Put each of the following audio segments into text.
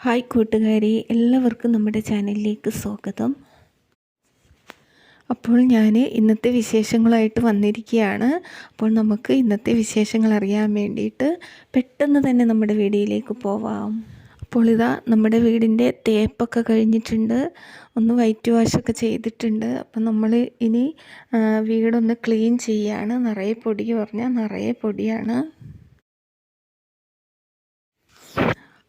Hi കൂട്ടുകാരെ, എല്ലാവർക്കും നമ്മുടെ ചാനലിലേക്ക് സ്വാഗതം. അപ്പോൾ ഞാൻ ഇന്നത്തെ വിശേഷങ്ങളായിട്ട് വന്നിരിക്കുകയാണ്. അപ്പോൾ നമുക്ക് ഇന്നത്തെ വിശേഷങ്ങൾ അറിയാൻ വേണ്ടിയിട്ട് പെട്ടെന്ന് തന്നെ നമ്മുടെ വീഡിയോയിലേക്ക് പോവാം. അപ്പോൾ ഇതാ നമ്മുടെ വീടിൻ്റെ തേപ്പൊക്കെ കഴിഞ്ഞിട്ടുണ്ട്, ഒന്ന് വൈറ്റ് വാഷൊക്കെ ചെയ്തിട്ടുണ്ട്. അപ്പം നമ്മൾ ഇനി വീടൊന്ന് ക്ലീൻ ചെയ്യാണ്. നിറയെ പൊടി പറഞ്ഞാൽ നിറയെ പൊടിയാണ്.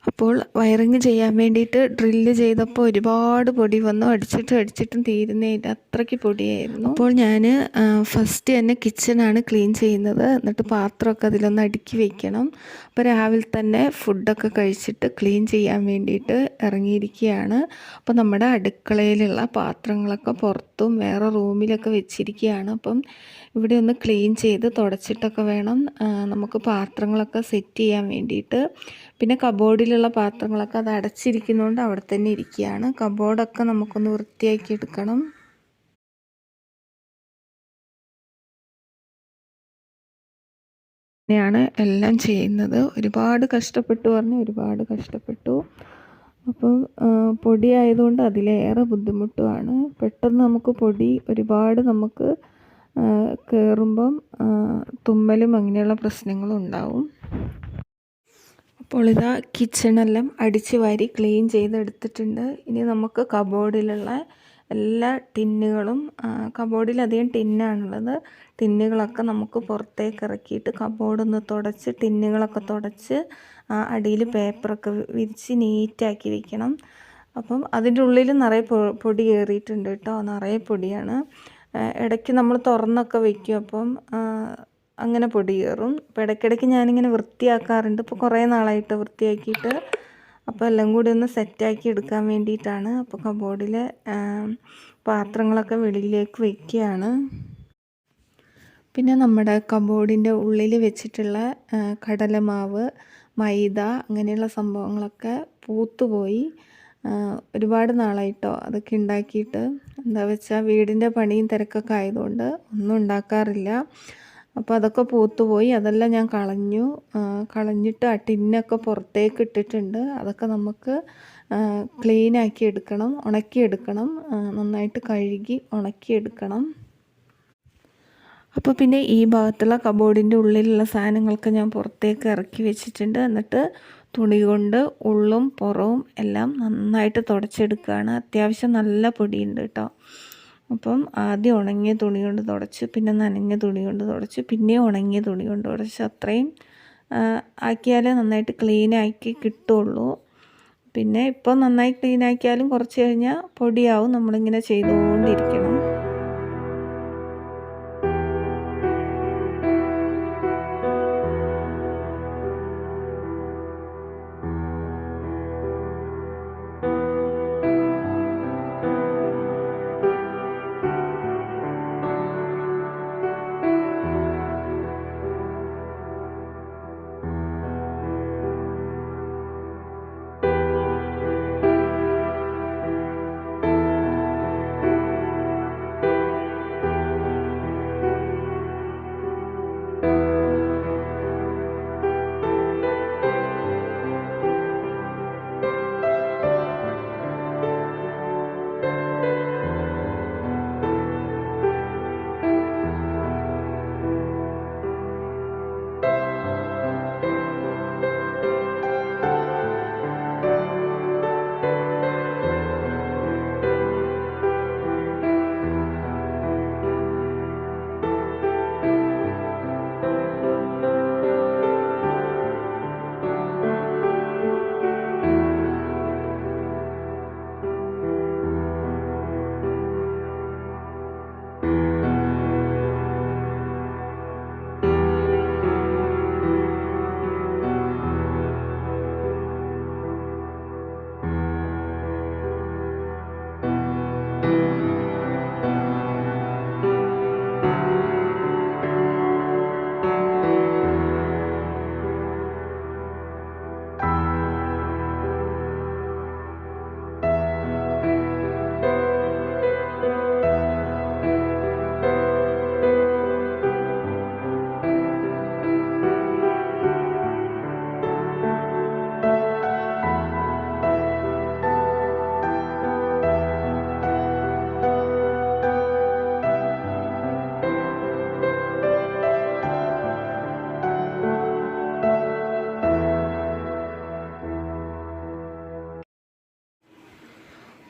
അപ്പോൾ വയറിങ് ചെയ്യാൻ വേണ്ടിയിട്ട് ഡ്രില്ല് ചെയ്തപ്പോൾ ഒരുപാട് പൊടി വന്നു. അടിച്ചിട്ടും തീരുന്നേയില്ല, അത്രയ്ക്ക് പൊടിയായിരുന്നു. അപ്പോൾ ഞാൻ ഫസ്റ്റ് തന്നെ കിച്ചണാണ് ക്ലീൻ ചെയ്യുന്നത്. എന്നിട്ട് പാത്രമൊക്കെ അതിലൊന്ന് അടുക്കി വയ്ക്കണം. അപ്പോൾ രാവിലെ തന്നെ ഫുഡൊക്കെ കഴിച്ചിട്ട് ക്ലീൻ ചെയ്യാൻ വേണ്ടിയിട്ട് ഇറങ്ങിയിരിക്കുകയാണ്. അപ്പോൾ നമ്മുടെ അടുക്കളയിലുള്ള പാത്രങ്ങളൊക്കെ പുറത്തും വേറെ റൂമിലൊക്കെ വെച്ചിരിക്കുകയാണ്. അപ്പം ഇവിടെ ഒന്ന് ക്ലീൻ ചെയ്ത് തുടച്ചിട്ടൊക്കെ വേണം നമുക്ക് പാത്രങ്ങളൊക്കെ സെറ്റ് ചെയ്യാൻ വേണ്ടിയിട്ട്. പിന്നെ കബോർഡിലുള്ള പാത്രങ്ങളൊക്കെ അത് അടച്ചിരിക്കുന്നതുകൊണ്ട് അവിടെ തന്നെ ഇരിക്കുകയാണ്. കബോർഡൊക്കെ നമുക്കൊന്ന് വൃത്തിയാക്കി എടുക്കണം. അങ്ങനെയാണ് എല്ലാം ചെയ്യുന്നത്. ഒരുപാട് കഷ്ടപ്പെട്ടു അപ്പോൾ പൊടി ആയതുകൊണ്ട് അതിലേറെ ബുദ്ധിമുട്ടുമാണ്. പെട്ടെന്ന് നമുക്ക് പൊടി ഒരുപാട് നമുക്ക് കയറുമ്പം തുമ്മലും അങ്ങനെയുള്ള പ്രശ്നങ്ങളും ഉണ്ടാവും. അപ്പോൾ ഇതാ കിച്ചണെല്ലാം അടിച്ച് വാരി ക്ലീൻ ചെയ്തെടുത്തിട്ടുണ്ട്. ഇനി നമുക്ക് കബോർഡിലുള്ള എല്ലാ ടിന്നുകളും, കബോർഡിലധികം ടിന്നാണുള്ളത്, ടിന്നുകളൊക്കെ നമുക്ക് പുറത്തേക്ക് ഇറക്കിയിട്ട് കബോർഡൊന്ന് തുടച്ച് ടിന്നുകളൊക്കെ തുടച്ച് അടിയിൽ പേപ്പറൊക്കെ വിരിച്ച് നീറ്റാക്കി വെക്കണം. അപ്പം അതിൻ്റെ ഉള്ളിൽ നിറയെ പൊടി കയറിയിട്ടുണ്ട് കേട്ടോ, നിറയെ പൊടിയാണ്. ഇടയ്ക്ക് നമ്മൾ തുറന്നൊക്കെ വയ്ക്കും, അപ്പം അങ്ങനെ പൊടി കയറും. അപ്പോൾ ഇടയ്ക്കിടയ്ക്ക് ഞാനിങ്ങനെ വൃത്തിയാക്കാറുണ്ട്. ഇപ്പോൾ കുറേ നാളായിട്ട് വൃത്തിയാക്കിയിട്ട്. അപ്പോൾ എല്ലാം കൂടി ഒന്ന് സെറ്റാക്കി എടുക്കാൻ വേണ്ടിയിട്ടാണ്. അപ്പോൾ കബോർഡിലെ പാത്രങ്ങളൊക്കെ വെളിയിലേക്ക് വയ്ക്കുകയാണ്. പിന്നെ നമ്മുടെ കബോർഡിൻ്റെ ഉള്ളിൽ വെച്ചിട്ടുള്ള കടലമാവ്, മൈദ അങ്ങനെയുള്ള സംഭവങ്ങളൊക്കെ പൂത്തുപോയി. ഒരുപാട് നാളായിട്ടോ അതൊക്കെ ഉണ്ടാക്കിയിട്ട്. എന്താ വെച്ചാൽ വീടിൻ്റെ പണിയും തിരക്കൊക്കെ ആയതുകൊണ്ട് ഒന്നും ഉണ്ടാക്കാറില്ല. അപ്പോൾ അതൊക്കെ പൂത്തുപോയി. അതെല്ലാം ഞാൻ കളഞ്ഞിട്ട് ആ ടിന്നൊക്കെ പുറത്തേക്ക് ഇട്ടിട്ടുണ്ട്. അതൊക്കെ നമുക്ക് ക്ലീനാക്കി എടുക്കണം, ഉണക്കിയെടുക്കണം, നന്നായിട്ട് കഴുകി ഉണക്കിയെടുക്കണം. അപ്പോൾ പിന്നെ ഈ ഭാഗത്തുള്ള കബോർഡിൻ്റെ ഉള്ളിലുള്ള സാധനങ്ങളൊക്കെ ഞാൻ പുറത്തേക്ക് ഇറക്കി വെച്ചിട്ടുണ്ട്. എന്നിട്ട് തുണി കൊണ്ട് ഉള്ളും പുറവും എല്ലാം നന്നായിട്ട് തുടച്ചെടുക്കുകയാണ്. അത്യാവശ്യം നല്ല പൊടിയുണ്ട് കേട്ടോ. അപ്പം ആദ്യം ഉണങ്ങിയ തുണി കൊണ്ട് തുടച്ച്, പിന്നെ നനഞ്ഞ തുണി കൊണ്ട് തുടച്ച്, പിന്നെ ഉണങ്ങിയ തുണി കൊണ്ട് തുടച്ച്. അത്രയും ആക്കിയാലേ നന്നായിട്ട് ക്ലീനാക്കി കിട്ടുള്ളൂ. പിന്നെ ഇപ്പം നന്നായി ക്ലീനാക്കിയാലും കുറച്ച് കഴിഞ്ഞാൽ പൊടിയാവും. നമ്മളിങ്ങനെ ചെയ്തുകൊണ്ടിരിക്കണം.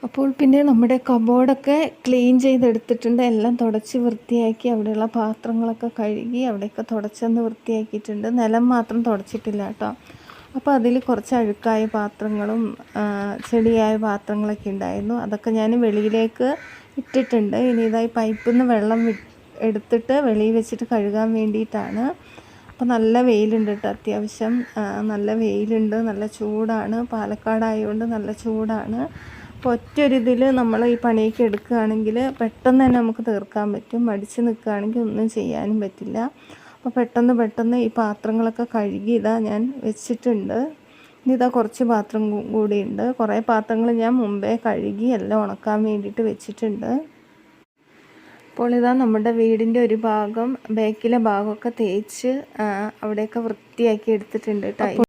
അപ്പോൾ പിന്നെ നമ്മുടെ കബോർഡൊക്കെ ക്ലീൻ ചെയ്തെടുത്തിട്ടുണ്ട്. എല്ലാം തുടച്ച് വൃത്തിയാക്കി അവിടെയുള്ള പാത്രങ്ങളൊക്കെ കഴുകി അവിടെയൊക്കെ തുടച്ചൊന്ന് വൃത്തിയാക്കിയിട്ടുണ്ട്. നിലം മാത്രം തുടച്ചിട്ടില്ല കേട്ടോ. അപ്പോൾ അതിൽ കുറച്ച് അഴുക്കായ പാത്രങ്ങളും ചെളിയായ പാത്രങ്ങളൊക്കെ ഉണ്ടായിരുന്നു. അതൊക്കെ ഞാൻ വെളിയിലേക്ക് ഇട്ടിട്ടുണ്ട്. ഇനി ഇതായി പൈപ്പിൽ നിന്ന് വെള്ളം എടുത്തിട്ട് വെളിയിൽ വെച്ചിട്ട് കഴുകാൻ വേണ്ടിയിട്ടാണ്. അപ്പോൾ നല്ല വെയിലുണ്ട് കേട്ടോ, അത്യാവശ്യം നല്ല വെയിലുണ്ട്, നല്ല ചൂടാണ്. പാലക്കാടായതുകൊണ്ട് നല്ല ചൂടാണ്. അപ്പോൾ ഒറ്റൊരിതിൽ നമ്മൾ ഈ പണിയൊക്കെ എടുക്കുകയാണെങ്കിൽ പെട്ടെന്ന് തന്നെ നമുക്ക് തീർക്കാൻ പറ്റും. മടിച്ച് നിൽക്കുകയാണെങ്കിൽ ഒന്നും ചെയ്യാനും പറ്റില്ല. അപ്പോൾ പെട്ടെന്ന് ഈ പാത്രങ്ങളൊക്കെ കഴുകി ഞാൻ വെച്ചിട്ടുണ്ട്. ഇനി കുറച്ച് പാത്രം കൂടിയുണ്ട്. കുറേ പാത്രങ്ങൾ ഞാൻ മുമ്പേ കഴുകി എല്ലാം ഉണക്കാൻ വേണ്ടിയിട്ട് വെച്ചിട്ടുണ്ട്. അപ്പോൾ നമ്മുടെ വീടിൻ്റെ ഒരു ഭാഗം, ബാക്കിലെ ഭാഗമൊക്കെ തേച്ച് അവിടെയൊക്കെ വൃത്തിയാക്കി എടുത്തിട്ടുണ്ട് കേട്ടോ.